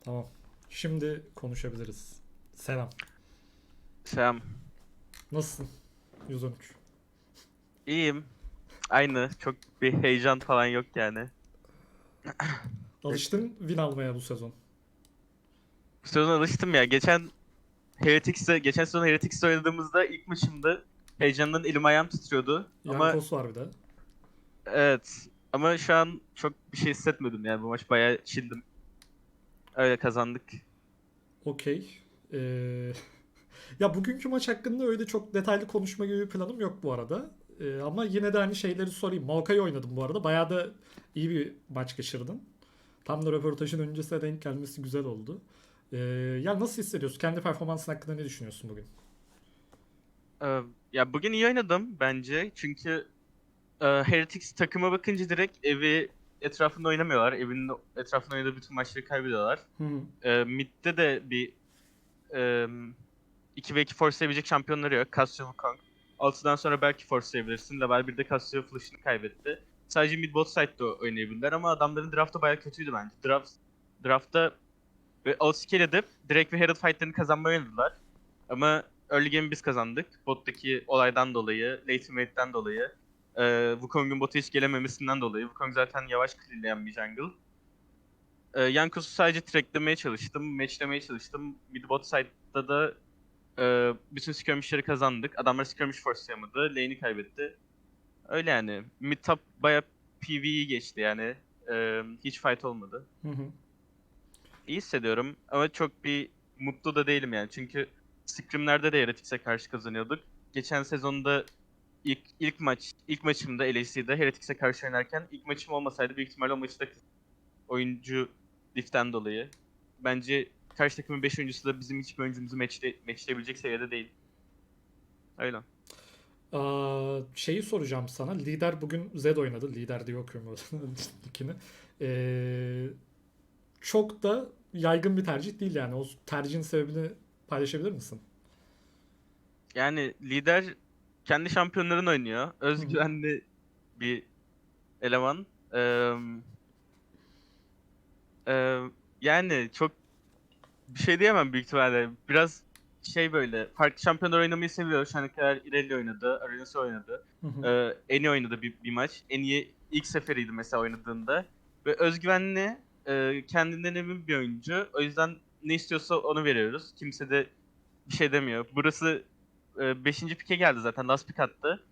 Tamam. Şimdi konuşabiliriz. Selam. Selam. Nasılsın? 113. İyiyim. Aynı. Çok bir heyecan falan yok yani. Alıştın win almaya bu sezon. Bu sezon alıştım ya. Geçen sezon Heretics'te oynadığımızda ilk maçımda heyecandan elim ayağım titriyordu. Ama Yankos var bir de. evet. Ama şu an çok bir şey hissetmedim yani. Bu maç bayağı chill'dim. Öyle kazandık. Okey. Ee, Ya bugünkü maç hakkında öyle çok detaylı konuşma gibi bir planım yok bu arada. Ama yine de hani şeyleri sorayım. Maokai oynadım bu arada. Bayağı da iyi bir maç geçirdin. Tam da röportajın öncesine denk gelmesi güzel oldu. Ee, Ya nasıl hissediyorsun? Kendi performansın hakkında ne düşünüyorsun bugün? Ee, Ya bugün iyi oynadım bence. Çünkü Heretics takıma bakınca direkt evi etrafında oynamıyorlar. Evinin etrafında oynadığı bütün maçları kaybediyorlar. Hı hı. Mid'de de bir e, 2v2 force'layabilecek şampiyonları yok. Cassio Wukong. 6'dan sonra belki force'layabilirsin. Level 1'de Cassio flash'ını kaybetti. Sadece mid bot side'da oynayabilirler ama adamların draftı bayağı kötüydü bence. Draft'ta ve Alsike edip direkt ve Herald fight'lerini kazanmayı oynadılar. Ama early game'i biz kazandık. Bot'taki olaydan dolayı, late teammate'den dolayı, Wukong'un bota hiç gelememesinden dolayı. Wukong zaten yavaş clearleyen bir jungle. Yankos'u sadece tracklemeye çalıştım, matchlemeye çalıştım. Mid bot side'da da bütün skirmish'leri kazandık. Adamlar skirmish force'layamadı. Lane'i kaybetti. Öyle yani. Mid top baya PvE geçti yani. Hiç fight olmadı. Hı hı. İyi hissediyorum ama çok bir mutlu da değilim yani. Çünkü scrimlerde de Heretics'e karşı kazanıyorduk. Geçen sezonda ilk maçımda LEC'de Heretics'e karşı oynarken ilk maçım olmasaydı büyük ihtimalle o maçı da oyuncu diff'ten dolayı. Bence karşı takımın 5 oyuncusu da bizim hiçbir oyuncumuzu matchleyebilecek seviyede değil. Öyle. Şeyi soracağım sana. Lider bugün Zed oynadı. Lider diye okuyorum orada nickini. Ee, Çok da yaygın bir tercih değil yani. O tercihin sebebini paylaşabilir misin? Yani lider kendi şampiyonlarını oynuyor. Hı hı. Özgüvenli bir eleman. Eee, Yani çok bir şey diyemem büyük ihtimalle. Biraz şey böyle farklı şampiyonlar oynamayı seviyor. Şu ana kadar Irelia oynadı, Arenas oynadı. Hı hı. En iyi oynadı bir maç. En iyi ilk seferiydi mesela oynadığında. Ve özgüvenli, kendinden emin bir oyuncu. O yüzden ne istiyorsa onu veriyoruz. Kimse de bir şey demiyor. Burası 5. pike geldi zaten. Last pick attı.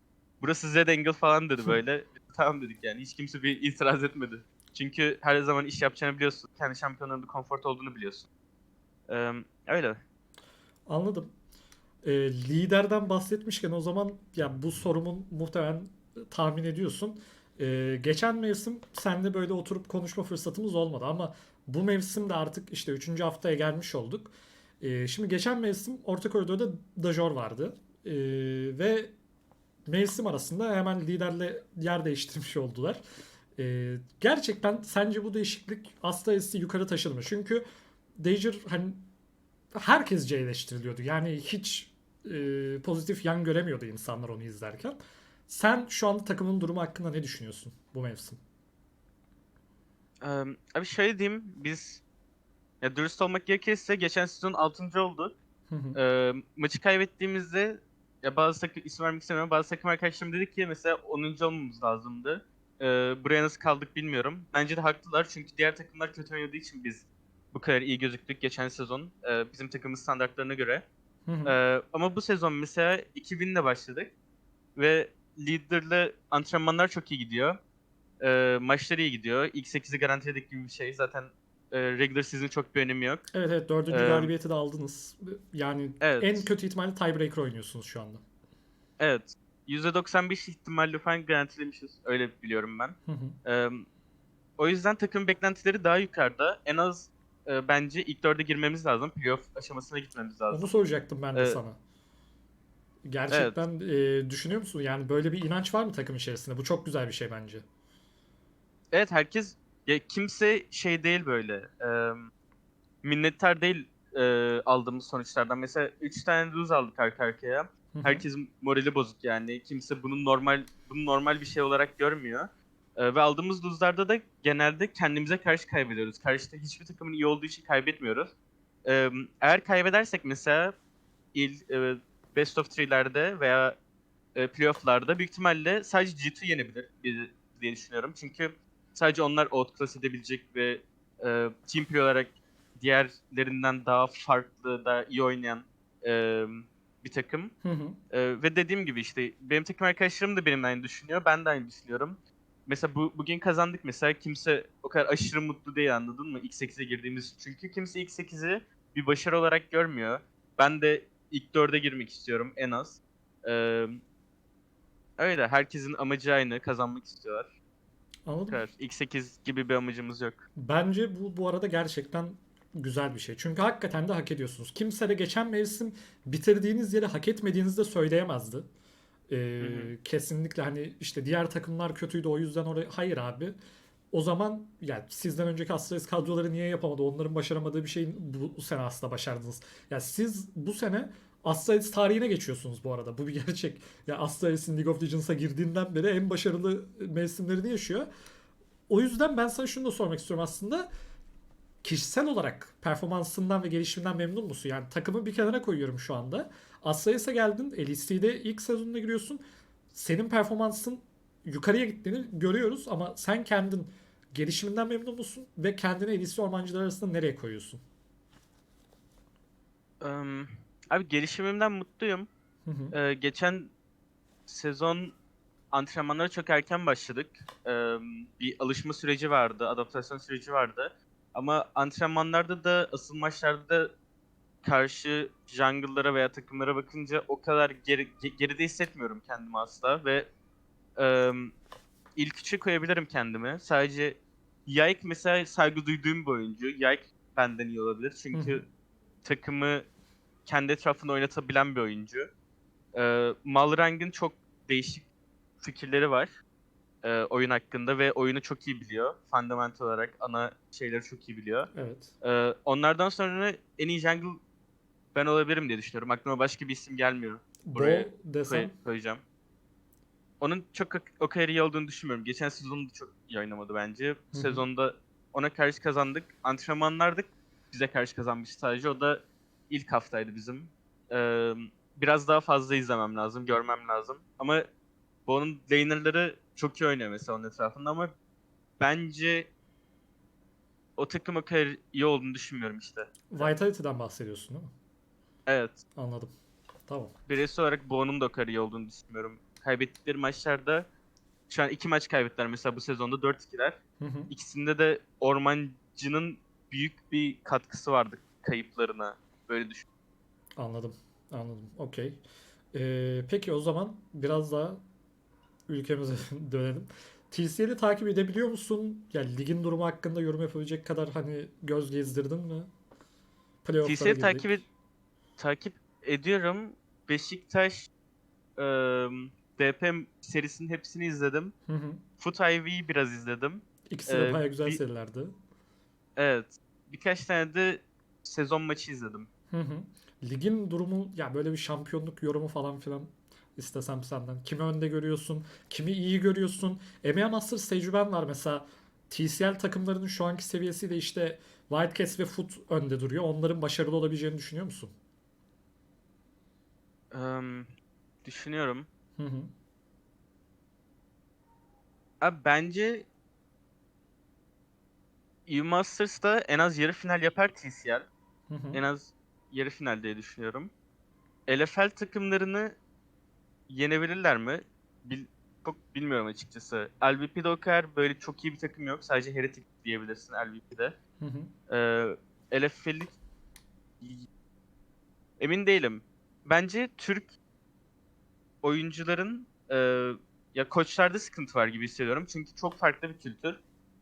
Burası Z angle falan dedi böyle. Biz de tamam dedik yani. Hiç kimse bir itiraz etmedi. Çünkü her zaman iş yapacağını biliyorsun. Kendi şampiyonlarında konfort olduğunu biliyorsun. Öyle. Anladım. Liderden bahsetmişken o zaman ya bu sorumun muhtemelen tahmin ediyorsun. Geçen mevsim seninle böyle oturup konuşma fırsatımız olmadı ama bu mevsim de artık işte üçüncü haftaya gelmiş olduk. Şimdi geçen mevsim orta koridorda Dajor vardı. Ve mevsim arasında hemen liderle yer değiştirmiş oldular. Gerçekten sence bu değişiklik Astralis'i yukarı taşıdı mı? Çünkü Dager hani herkesce eleştiriliyordu. Yani hiç pozitif yan göremiyordu insanlar onu izlerken. Sen şu anda takımın durumu hakkında ne düşünüyorsun bu mevsim? Abi şöyle diyeyim. Biz ya dürüst olmak gerekirse geçen sezon 6. olduk. Hı hı. Maçı kaybettiğimizde ya bazı takım isim vermek istemiyorum. Bazı takım arkadaşlarım dedi ki mesela 10. olmamız lazımdı. Buraya nasıl kaldık bilmiyorum. Bence de haklılar çünkü diğer takımlar kötü oynadığı için biz bu kadar iyi gözüktük geçen sezon. Bizim takımın standartlarına göre. Hı hı. Ama bu sezon mesela 2000 ile başladık ve liderle antrenmanlar çok iyi gidiyor. Maçlar iyi gidiyor. İlk 8'i garantiledik gibi bir şey. Zaten regular season çok bir önemi yok. Evet, evet, dördüncü Ee, galibiyeti de aldınız. Yani en evet. kötü ihtimalle tiebreaker oynuyorsunuz şu anda. Evet. %95 ihtimalle falan garantilemişiz. Öyle biliyorum ben. Hı hı. Ee, O yüzden takım beklentileri daha yukarıda. En az bence ilk dörde girmemiz lazım. Playoff aşamasına gitmemiz Onu lazım. soracaktım ben de Ee, sana. evet. Gerçekten düşünüyor musun? Yani böyle bir inanç var mı takım içerisinde? Bu çok güzel bir şey bence. Evet, herkes ya kimse şey değil böyle. Minnettar değil aldığımız sonuçlardan. Mesela 3 tane lose aldık arka arkaya. Hı hı. Herkesin morali bozuk yani. Kimse bunu normal bir şey olarak görmüyor. Ve aldığımız lose'larda da genelde kendimize karşı kaybediyoruz. Karşıda hiçbir takımın iyi olduğu için kaybetmiyoruz. Eğer kaybedersek mesela Best of 3'lerde veya playoff'larda büyük ihtimalle sadece G2 yenebilir diye düşünüyorum. Çünkü sadece onlar outclass edebilecek ve team play olarak diğerlerinden daha farklı, daha iyi oynayan e, bir takım. Hı hı. Ve dediğim gibi işte benim takım arkadaşlarım da benimle aynı düşünüyor. Ben de aynı düşünüyorum. Mesela bugün kazandık mesela, kimse o kadar aşırı mutlu değil, anladın mı? İlk 8'e girdiğimiz için. Çünkü kimse ilk 8'i bir başarı olarak görmüyor. Ben de ilk 4'e girmek istiyorum en az. Ee, Öyle. Herkesin amacı aynı. Kazanmak istiyorlar. Bu Anladım. kadar. İlk 8 gibi bir amacımız yok. Bence bu arada gerçekten güzel bir şey. Çünkü hakikaten de hak ediyorsunuz. Kimse de geçen mevsim bitirdiğiniz yeri hak etmediğinizi de söyleyemezdi. Hı hı. Kesinlikle hani işte diğer takımlar kötüydü o yüzden oraya... Hayır abi. O zaman yani sizden önceki Astralis kadroları niye yapamadı? Onların başaramadığı bir şeyin bu sene aslında başardınız. Ya siz bu sene Astralis tarihine geçiyorsunuz bu arada. Bu bir gerçek. Ya Astralis'in League of Legends'a girdiğinden beri en başarılı mevsimlerini yaşıyor. O yüzden ben sana şunu da sormak istiyorum aslında. Kişisel olarak performansından ve gelişiminden memnun musun? Yani takımı bir kenara koyuyorum şu anda. Astralis'e geldin. LEC'de ilk sezonuna giriyorsun. Senin performansın yukarıya gittiğini görüyoruz ama sen kendin gelişiminden memnun musun? Ve kendini LEC ormancılar arasında nereye koyuyorsun? Em, Abi gelişimimden mutluyum. Hı hı. Geçen sezon antrenmanlara çok erken başladık. Bir alışma süreci vardı, adaptasyon süreci vardı. Ama antrenmanlarda da, asıl maçlarda da karşı jungle'lara veya takımlara bakınca o kadar geride hissetmiyorum kendimi asla ve em, ilk üçe koyabilirim kendimi. Sadece Yike mesela saygı duyduğum bir oyuncu. Yike benden iyi olabilir Hı hı. çünkü takımı kendi etrafında oynatabilen bir oyuncu. Malrang'ın çok değişik fikirleri var oyun hakkında ve oyunu çok iyi biliyor. Fundamental olarak ana şeyleri çok iyi biliyor. Evet. Onlardan sonra en iyi jungle ben olabilirim diye düşünüyorum. Aklıma başka bir isim gelmiyor. Buraya Bo desem. koyacağım. Onun çok o kadar iyi olduğunu düşünmüyorum. Geçen sezonu da çok iyi oynamadı bence. Bu Hı hı. sezonda ona karşı kazandık. Antrenmanlarda bize karşı kazanmış sadece. O da ilk haftaydı bizim. Ee, Biraz daha fazla izlemem lazım, görmem lazım. Ama bu onun laner'ları çok iyi oynuyor mesela onun etrafında, ama bence o takım o kadar iyi olduğunu düşünmüyorum işte. Vitality'den bahsediyorsun değil mi? Evet. Anladım. Tamam. Bireysel olarak Boğa'nın da o kadar iyi olduğunu düşünmüyorum. Kaybettikleri maçlarda şu an 2 maç kaybettiler mesela bu sezonda, 4-2'ler. Hı hı. İkisinde de Ormancı'nın büyük bir katkısı vardı kayıplarına. Böyle düşün. Anladım. Anladım. Okey. Peki o zaman biraz daha ülkemize dönelim. TCL'i takip edebiliyor musun? Yani ligin durumu hakkında yorum yapabilecek kadar hani göz gezdirdin mi? Playoff'lara TC'yi girdik. takip ediyorum. Beşiktaş DP serisinin hepsini izledim. Hı hı. Foot IV'yi biraz izledim. İkisi de Ee, baya güzel bir serilerdi. evet. Birkaç tane de sezon maçı izledim. Hı hı. Ligin durumu ya böyle bir şampiyonluk yorumu falan filan istesem senden. Kimi önde görüyorsun? Kimi iyi görüyorsun? EMEA Masters tecrüben var mesela. TCL takımlarının şu anki seviyesiyle işte Wildcats ve Foot önde duruyor. Onların başarılı olabileceğini düşünüyor musun? Eee, Düşünüyorum. Hı hı. Abi bence EU Masters'ta en az yarı final yapar TCL. Hı hı. En az yarı final diye düşünüyorum. LFL takımlarını yenebilirler mi? Bil Çok bilmiyorum açıkçası. LVP'de o kadar böyle çok iyi bir takım yok. Sadece Heretic diyebilirsin LVP'de. Hı hı. LFL'lik emin değilim. Bence Türk oyuncuların ya koçlarda sıkıntı var gibi hissediyorum. Çünkü çok farklı bir kültür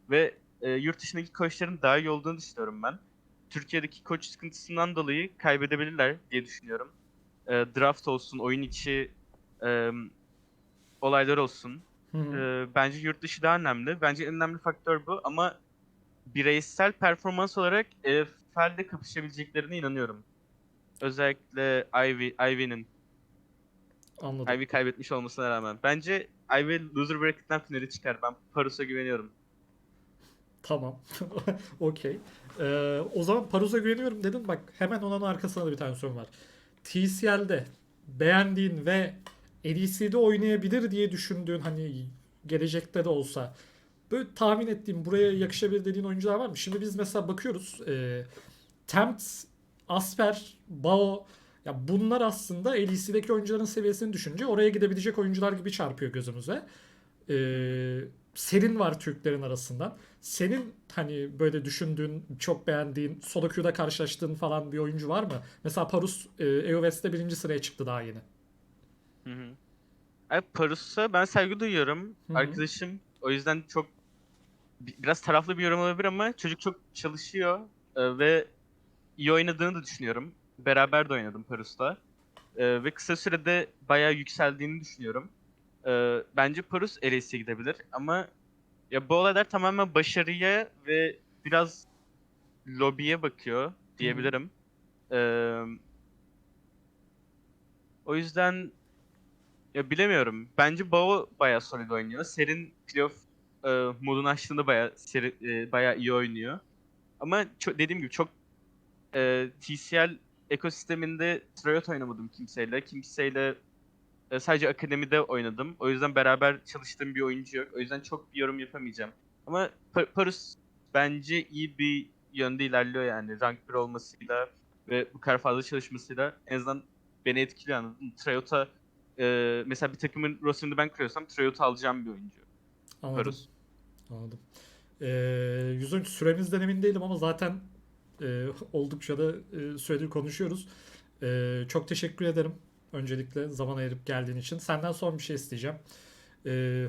ve yurt dışındaki koçların daha iyi olduğunu düşünüyorum ben. Türkiye'deki koç sıkıntısından dolayı kaybedebilirler diye düşünüyorum. Draft olsun, oyun içi e, olaylar olsun. Hı hı. Bence yurt dışı daha önemli. Bence en önemli faktör bu, ama bireysel performans olarak FL'de kapışabileceklerine inanıyorum. Özellikle Ivy'nin. Anladım. Ivy kaybetmiş olmasına rağmen. Bence Ivy loser bracket'ten finale çıkar. Ben Parus'a güveniyorum. Tamam. Okey. O zaman Paruz'a güveniyorum dedin. Bak hemen onun arkasında da bir tane sorum var. TCL'de beğendiğin ve LEC'de oynayabilir diye düşündüğün, hani gelecekte de olsa böyle tahmin ettiğim, buraya yakışabilir dediğin oyuncular var mı? Şimdi biz mesela bakıyoruz. Tempt, Asper, Bao, ya bunlar aslında LEC'deki oyuncuların seviyesini düşünce oraya gidebilecek oyuncular gibi çarpıyor gözümüze. Ee, Serin var Türklerin arasından. Senin hani böyle düşündüğün, çok beğendiğin, solo queue'da karşılaştığın falan bir oyuncu var mı? Mesela Parus EOS'te birinci sıraya çıktı daha yeni. Hı hı. Abi Parus'a ben saygı duyuyorum. Hı hı. Arkadaşım. O yüzden çok biraz taraflı bir yorum olabilir ama çocuk çok çalışıyor ve iyi oynadığını da düşünüyorum. Beraber de oynadım Parus'ta. Ve kısa sürede bayağı yükseldiğini düşünüyorum. Bence Parus LEC'e gidebilir ama ya bu olaylar tamamen başarıya ve biraz lobiye bakıyor Hı hı. diyebilirim. Ee, O yüzden ya bilemiyorum. Bence Bao bayağı solid oynuyor. Serin playoff modunu açtığında bayağı iyi oynuyor. Ama dediğim gibi çok TCL ekosisteminde Tryout oynamadım kimseyle. Kimseyle sadece akademide oynadım. O yüzden beraber çalıştığım bir oyuncu yok. O yüzden çok bir yorum yapamayacağım. Ama Parus bence iyi bir yönde ilerliyor yani. Rank 1 olmasıyla ve bu kadar fazla çalışmasıyla en azından beni etkiliyor anladın mı? Tryout'a mesela bir takımın rosterını ben kuruyorsam Tryout'u alacağım bir oyuncu. Anladım. Parus. Anladım. 113 süremizden emin değilim ama zaten oldukça da süredir konuşuyoruz. Çok teşekkür ederim. Öncelikle zaman ayırıp geldiğin için. Senden son bir şey isteyeceğim.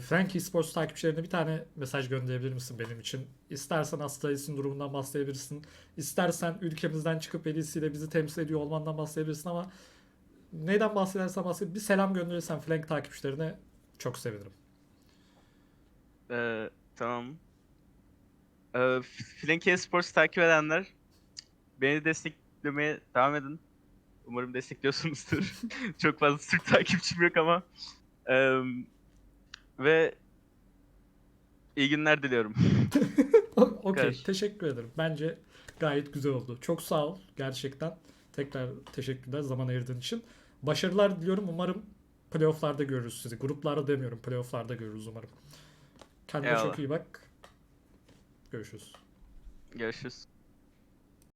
Frank Esports takipçilerine bir tane mesaj gönderebilir misin benim için? İstersen Astralis'in durumundan bahsedebilirsin. İstersen ülkemizden çıkıp ile bizi temsil ediyor olmandan bahsedebilirsin ama neyden bahsedersen bahset. Bir selam gönderirsen Frank takipçilerine çok sevinirim. Tamam. Flanky Sports takip edenler beni desteklemeye devam edin. Umarım destekliyorsunuzdur. Çok fazla Türk takipçim yok ama. Eee, Ve iyi günler diliyorum. Bu Okey, kadar. teşekkür ederim. Bence gayet güzel oldu. Çok sağ ol gerçekten. Tekrar teşekkürler zaman ayırdığın için. Başarılar diliyorum. Umarım playofflarda görürüz sizi. Gruplarda demiyorum. Playofflarda görürüz umarım. Kendine çok Eyvallah. iyi bak. Görüşürüz. Görüşürüz.